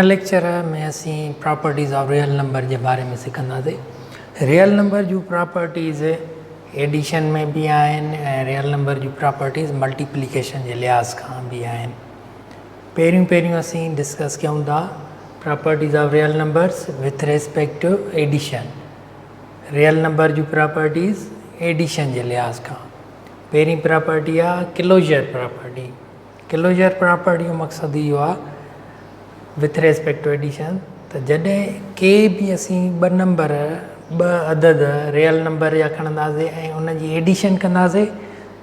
Lecture में असीं properties of real number के बारे में सिखंदासीं। रियल नंबर जो प्रॉपर्टीज़ एडिशन में भी आहिनि ऐं रियल नंबर जी प्रॉपर्टीज़ मल्टीप्लिकेशन के लिहाज़ खां भी आहिनि। पहिरियों असीं डिस्कस कयूं था properties of real numbers with respect to addition. Real number जी प्रॉपर्टीज़ एडिशन के लिहाज़ खां पहिरीं प्रॉपर्टी आहे क्लोजर प्रॉपर्टी। क्लोजर प्रॉपर्टी जो मक़सदु इहो आहे विथ रेस्पेक्ट टू एडिशन त जॾहिं के भी असीं ॿ अदद रियल नंबर जा खणंदासीं ऐं उन जी एडिशन कंदासीं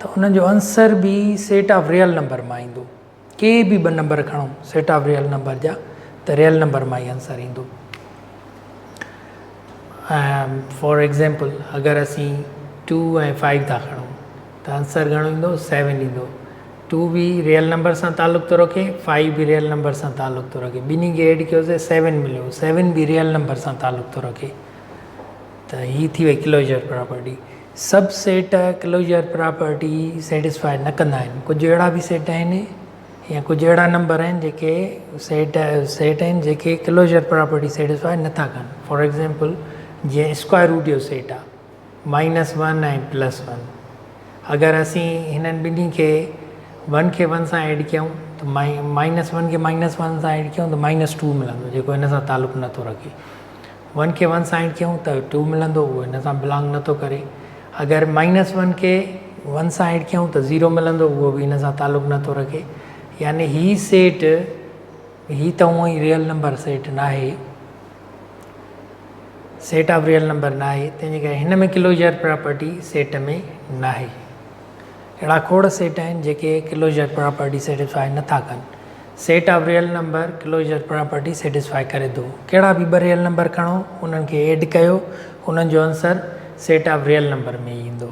त उन जो आंसर भी सेट ऑफ रियल नंबर मां ईंदो। के भी ॿ नंबर खणूं सेट ऑफ रियल नंबर जा त रियल नंबर मां ई आंसर ईंदो। फॉर एग्ज़ाम्पल अगरि असीं 2 ऐं 5 था खणूं त आंसर घणो ईंदो 7 ईंदो। 2 भी रियल नंबर सां तालुक़ थो रखे, 5 भी रियल नंबर सां तालुक़ थो रखे। ॿिन्ही खे एड कयोसीं 7 मिलियो, 7 भी रियल नंबर सां तालुक़ थो रखे। त ही थी वई क्लोजर प्रॉपर्टी। सब सेट क्लोजर प्रॉपर्टी सेटिस्फाई न कंदा आहिनि। कुझु अहिड़ा भी सेट आहिनि या कुझु अहिड़ा नंबर आहिनि जेके सेट आहिनि जेके क्लोजर प्रॉपर्टी सेटिस्फाई नथा कनि। फॉर एग्ज़ाम्पल जीअं स्क्वायर रूट जो सेट आहे -1 ऐं +1। अगरि असीं हिननि ॿिन्ही खे 1 खे 1 सां एड कयूं त -1 खे -1 सां एड कयूं त -2 मिलंदो, जेको हिन सां तालुक़ नथो रखे। 1 खे 1 सां एड कयूं त 2 मिलंदो, उहो हिन सां बिलोंग नथो करे। अगरि -1 खे 1 सां एड कयूं त 0 मिलंदो, उहो भी हिन सां तालुक़ नथो रखे। यानी ही सेट ही त हूअं ई रियल नंबर सेट न आहे, सेट ऑफ रियल नंबर न आहे, तंहिंजे करे हिन में क्लोजर प्रॉपर्टी सेट में न आहे। अहिड़ा खोड़ सेट आहिनि जेके क्लोजर प्रॉपर्टी सेटिस्फाई नथा कनि। Set of real number closure property satisfy करे थो। कहिड़ा भी 2 रियल नंबर खणो, उन्हनि खे एड कयो, उन्हनि जो answer set of real number में ई ईंदो।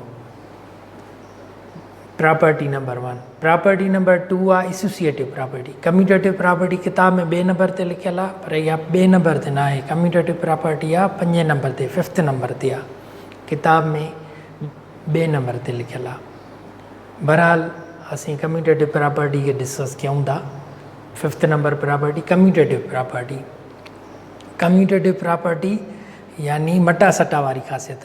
Property number 1। प्रॉपर्टी नंबर 2 आहे एसोसिएटिव प्रॉपर्टी। कम्यूटेटिव प्रॉपर्टी किताब में 2 नंबर ते लिखियल आहे, पर इहा 2 नंबर ते न आहे। कम्यूटेटिव प्रॉपर्टी आहे 5 नंबर ते, 5th नंबर ते आहे। किताब में 2 नंबर ते लिखियल आहे। बहरहाल असीं कम्यूटेटिव प्रॉपर्टी खे डिस्कस कयूं था। 5th number property commutative property. Commutative property यानी मटा सटा वारी ख़ासियत।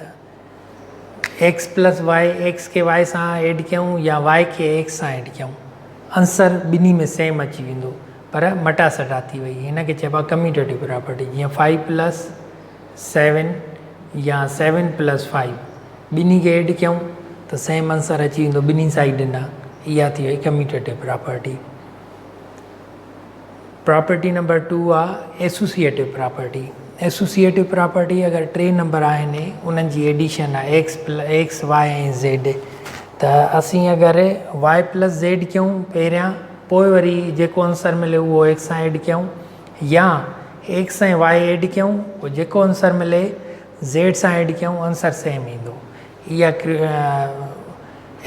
x + y, x खे y सां एड कयूं या y खे x सां एड कयूं, आंसर ॿिन्ही में सेम अची वेंदो, पर मटा सटा थी वई। हिन खे चइबो आहे कम्यूटेटिव प्रॉपर्टी। जीअं 5 + 7 या 7 + 5 ॿिन्ही खे एड कयूं त सेम आंसर अची वेंदो ॿिन्ही साइड ॾांहुं। इहा थी वई कम्यूटेटिव प्रॉपर्टी। प्रॉपर्टी नंबर 2 आहे एसोसिएटिव प्रॉपर्टी। एसोसिएटिव प्रॉपर्टी अगरि 3 नंबर आहिनि, उन्हनि जी एडिशन आहे x, y ऐं z, त असीं अगरि y + z कयूं पहिरियां, पोइ वरी जेको आंसर मिले उहो x सां एड कयूं, या x ऐं y एड कयूं, पोइ जेको आंसर मिले z सां एड कयूं, आंसर सेम ईंदो। इहा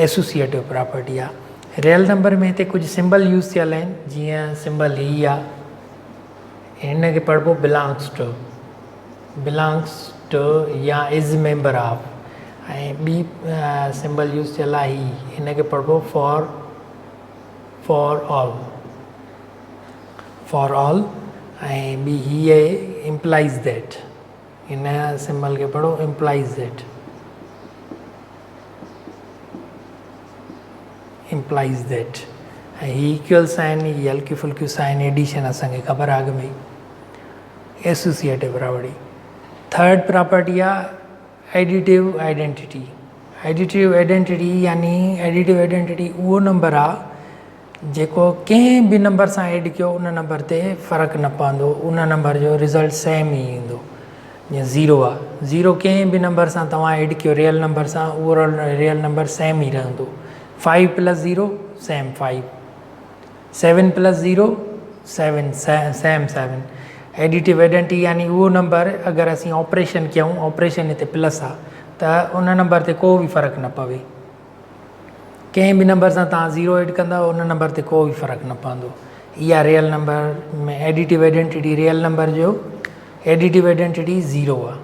एसोसिएटिव प्रॉपर्टी आहे। रियल नंबर में हिते कुझु सिंबल यूज़ थियल आहिनि। जीअं सिंबल ही आहे, हिन खे पढ़िबो बिलोंग्स टू या इज़ मेंबर ऑफ, ऐं ॿी सिंबल यूज़ थियल आहे ही, हिन खे पढ़िबो फॉर ऑल, ऐं ॿी हीअ इम्प्लाइज़ दैट। हिन सिंबल खे पढ़ो इम्प्लाइज़ दैट, इम्प्लाइज़ दैट। ऐं ही इक्वल साइन, ही हल्की फुल्की साइन एडिशन असांखे ख़बर आहे अॻ में। Associative property. 3rd प्रॉपर्टी आहे एडिटिव आइडेंटिटी। एडिटिव आइडेंटिटी यानी एडिटिव आइडेंटिटी उहो नंबर आहे जेको कंहिं भी नंबर सां एड कयो उन नंबर ते फ़र्क़ु न पवंदो, उन नंबर जो रिज़ल्ट सेम ई ईंदो। जीअं 0 आहे, 0 कंहिं भी नंबर सां तव्हां एड कयो रियल नंबर सां, उहो रियल नंबर सेम ई रहंदो। 5 + 0 सेम 5, 7 + 0 7 सेम 7। एडिटिव आइडेंटिटी यानी उहो नंबर अगरि असीं ऑपरेशन कयूं, ऑपरेशन हिते प्लस आहे, त उन नंबर ते को बि फ़र्क़ु न पवे। कंहिं भी नंबर सां तव्हां 0 एड कंदा, उन नंबर ते को बि फ़र्क़ु न पवंदो। इहा रियल नंबर में एडिटिव आइडेंटिटी, रियल नंबर जो एडिटिव आइडेंटिटी 0 आहे।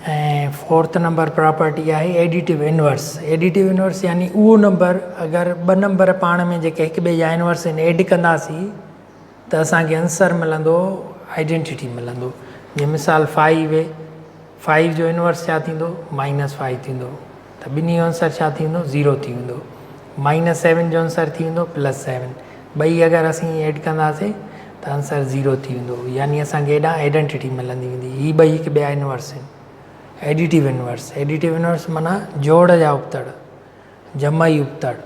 ऐं फोर्थ नंबर प्रॉपर्टी आहे एडिटिव इनवर्स। एडिटिव इनवर्स यानी उहो नंबर अगरि ॿ नंबर पाण में जेके हिक ॿिए जा इनवर्स आहिनि एड कंदासीं त असांखे आंसर मिलंदो, आइडेंटिटी मिलंदो। जीअं मिसाल 5 जो इनवर्स छा थींदो, -5 थींदो, त ॿिन्ही जो आंसर छा थींदो, 0 थी वेंदो। -7 जो आंसर थी वेंदो +7, ॿई अगरि असीं ऐड कंदासीं त आंसर 0 थी वेंदो, यानी असांखे हेॾां आइडेंटिटी मिलंदी वेंदी। हीअ ॿई हिक ॿिया इनवर्स आहिनि। एडिटिव इनवर्स, एडिटिव इनवर्स माना जोड़ जा उपतड़, जमाई उपतड़,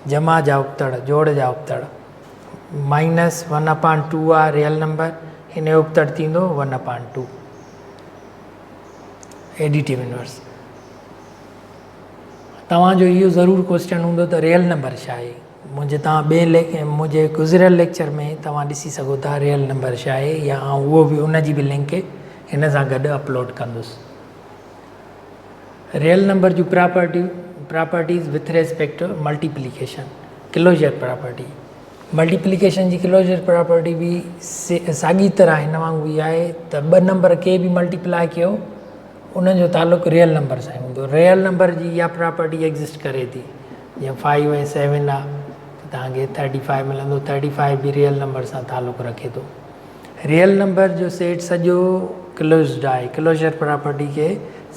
जमा जा उपतड़, जोड़ जा उपतड़। -1/2 आहे रियल नंबर, हिन जो उपतड़ थींदो 1/2। Additive inverse. तव्हांजो इहो ज़रूरु क्वेश्चन हूंदो त रियल नंबर छा आहे। मुंहिंजे गुज़िरियल लेक्चर में तव्हां ॾिसी सघो था रियल नंबर छा आहे, या उहो बि उनजी बि लिंक हिन सां गॾु अपलोड कंदुसि। रियल नंबर जूं properties with respect to multiplication, closure property. Multiplication जी क्लोजर प्रॉपर्टी बि साॻी तरह हिन वांगुरु ई आहे त ॿ नंबर के बि मल्टीप्लाए कयो उन्हनि जो तालुक़ु रियल नंबर सां हूंदो। रियल नंबर जी इहा प्रॉपर्टी एग्ज़िस्ट करे थी। जीअं 5 ऐं 7 आहे त तव्हांखे 35 मिलंदो, 35 बि रियल नंबर सां तालुक़ु रखे थो। रियल नंबर जो सेट सॼो क्लोज़्ड आहे, क्लोजर प्रॉपर्टी खे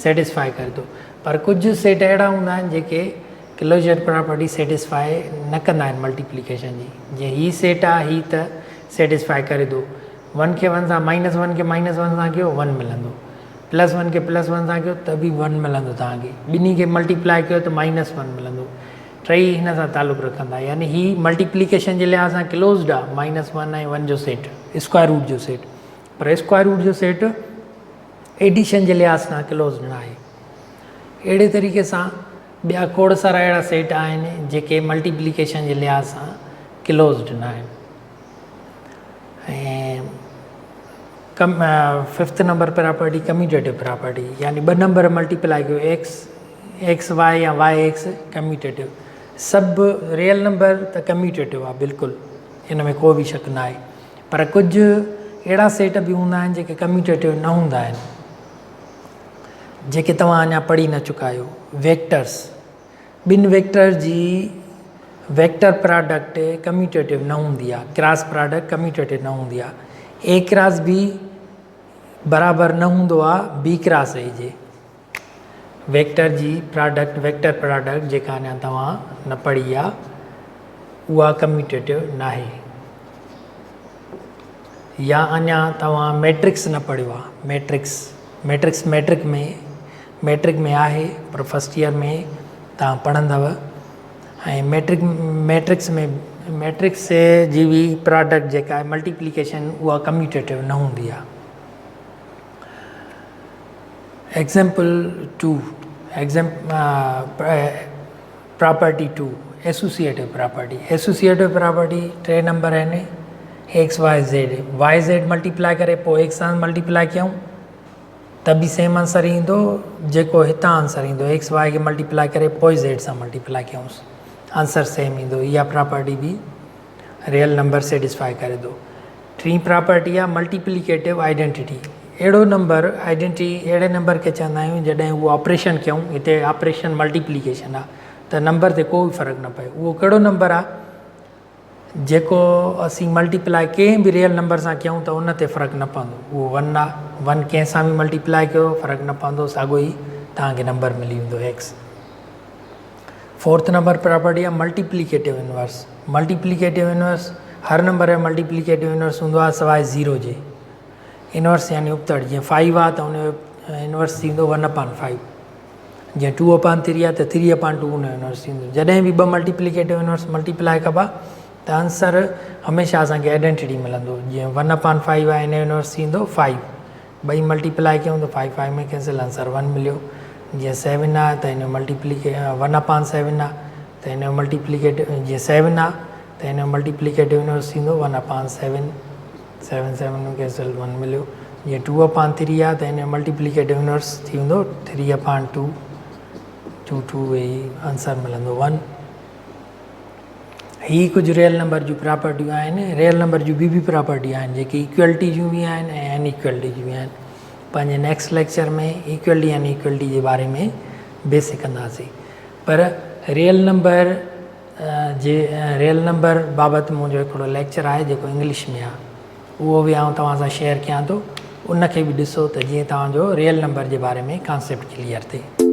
सेटिस्फाई करे थो। पर कुझु सेट अहिड़ा हूंदा आहिनि जेके क्लोजर प्रॉपर्टी सेटिस्फाई न कंदा आहिनि मल्टीप्लिकेशन जी। जीअं हीअ सेट आहे, हीअ त सेटिस्फाई करे थो। 1 खे 1 सां -1 खे -1 सां कयो 1 मिलंदो, +1 खे +1 सां कयो त बि 1 मिलंदो तव्हांखे, ॿिन्ही खे मल्टीप्लाए कयो त -1 मिलंदो। टई हिन सां तालुक़ु रखंदा, यानी हीअ मल्टीप्लिकेशन जे लिहाज़ सां क्लोज़्ड आहे, -1 ऐं 1 जो सेट, स्क्वायर रूट जो सेट। पर स्क्वायर रूट जो सेट एडिशन जे लिहाज़ सां क्लोज़ न आहे। अहिड़े तरीक़े सां ॿिया खोड़ सारा अहिड़ा सेट आहिनि जेके मल्टीप्लिकेशन जे लिहाज़ सां क्लोज़्ड न आहिनि। ऐं 5th number property commutative property, यानी ॿ नंबर मल्टीप्लाई कयो x y या y(x) कम्यूटेटिव। सभु रियल नंबर त कम्यूटेटिव आहे बिल्कुलु, हिन में को बि शक न आहे। पर कुझु अहिड़ा सेट बि हूंदा आहिनि जेके कम्यूटेटिव न हूंदा आहिनि, जेके तव्हां अञा पढ़ी न चुका आहियो। वेक्टर्स, ॿिनि वेक्टर जी वेक्टर प्रोडक्ट कम्यूटेटिव न हूंदी आहे, क्रॉस प्रोडक्ट कम्यूटेटिव न हूंदी आहे। ए क्रॉस बी बराबरि न हूंदो आहे बी क्रॉस ए जे। वेक्टर जी प्रोडक्ट, वेक्टर प्रोडक्ट जेका अञा तव्हां न पढ़ी आहे उहा कम्यूटेटिव न आहे। या अञा तव्हां मैट्रिक्स न पढ़ियो आहे। मैट्रिक में आहे, पर फस्ट ईयर में तव्हां पढ़ंदव। ऐं मैट्रिक्स जी बि प्रोडक्ट जेका आहे मल्टीप्लिकेशन उहा कम्यूटेटिव न हूंदी आहे। Example 2, property 2 associative property. Associative property 3 number आहिनि, x y z मल्टीप्लाई करे पोइ x सां मल्टीप्लाई कयूं त बि सेम आंसर ईंदो जेको हितां आंसर ईंदो। x y खे मल्टीप्लाई करे पोइ z सां मल्टीप्लाई कयूंसि, आंसर सेम ईंदो। इहा प्रॉपर्टी बि रियल नंबर सेटिस्फाई करे थो। 3 प्रॉपर्टी आहे मल्टीप्लिकेटिव आइडेंटिटी। अहिड़ो नंबर आइडेंटिटी अहिड़े नंबर खे चवंदा आहियूं जॾहिं उहो ऑपरेशन कयूं, हिते ऑपरेशन मल्टीप्लिकेशन आहे त नंबर ते कोई फ़र्क़ु न पए। उहो कहिड़ो नंबर आहे जेको असीं मल्टीप्लाई कंहिं बि रियल नंबर सां कयूं त उन ते फ़र्क़ु न पवंदो, उहो 1 आहे। 1 कंहिं सां बि मल्टीप्लाई कयो फ़र्क़ु न पवंदो, साॻियो ई तव्हांखे नंबर मिली वेंदो x। 4th नंबर प्रॉपर्टी आहे मल्टीप्लिकेटिव इनवर्स। मल्टीप्लिकेटिव इनवर्स हर नंबर जो मल्टीप्लिकेटिव इनवर्स हूंदो आहे सवाइ 0 जे। इनवर्स यानी उपतड़, जीअं 5 आहे त उनजो इनवर्स थींदो 1/5। जीअं 2/3 आहे त 3/2 उनजो इनवर्स थींदो। जॾहिं बि ॿ मल्टीप्लिकेटिव इनवर्स मल्टीप्लाई कबा त आंसर हमेशह असांखे आइडेंटिटी मिलंदो। जीअं 1/5 आहे, हिन जो इनवर्स थींदो 5। ॿई मल्टीप्लाई कयूं त 5 में कैंसिल, आंसर 1 मिलियो। जीअं 7 आहे त हिन जो 1/7 आहे त हिन जो मल्टीप्लिकेटिव, जीअं 7 आहे त हिन जो मल्टीप्लिकेटिव इनवर्स थींदो 1/7, 7 में कैंसिल 1 मिलियो। जीअं 2/3 आहे त हिन जो मल्टीप्लिकेटिव इनवर्स थींदो 3/2, 2 वेही आंसर मिलंदो 1। ही कुझु रियल नंबर जूं प्रॉपर्टियूं आहिनि। रियल नंबर जूं ॿी प्रॉपर्टियूं आहिनि जेकी इक्वलिटी जूं बि आहिनि ऐं अनइक्वलिटी जूं बि आहिनि। पंहिंजे नेक्स्ट लेक्चर में इक्वलिटी एंड इक्वलिटी जे बारे में बेसिक कंदासीं। पर रियल नंबर बाबति मुंहिंजो हिकिड़ो लेक्चर आहे जेको इंग्लिश में आहे, उहो बि आउं तव्हां सां शेयर कयां थो। उनखे बि ॾिसो त जीअं तव्हांजो रियल नंबर जे बारे में कॉन्सेप्ट क्लियर थिए।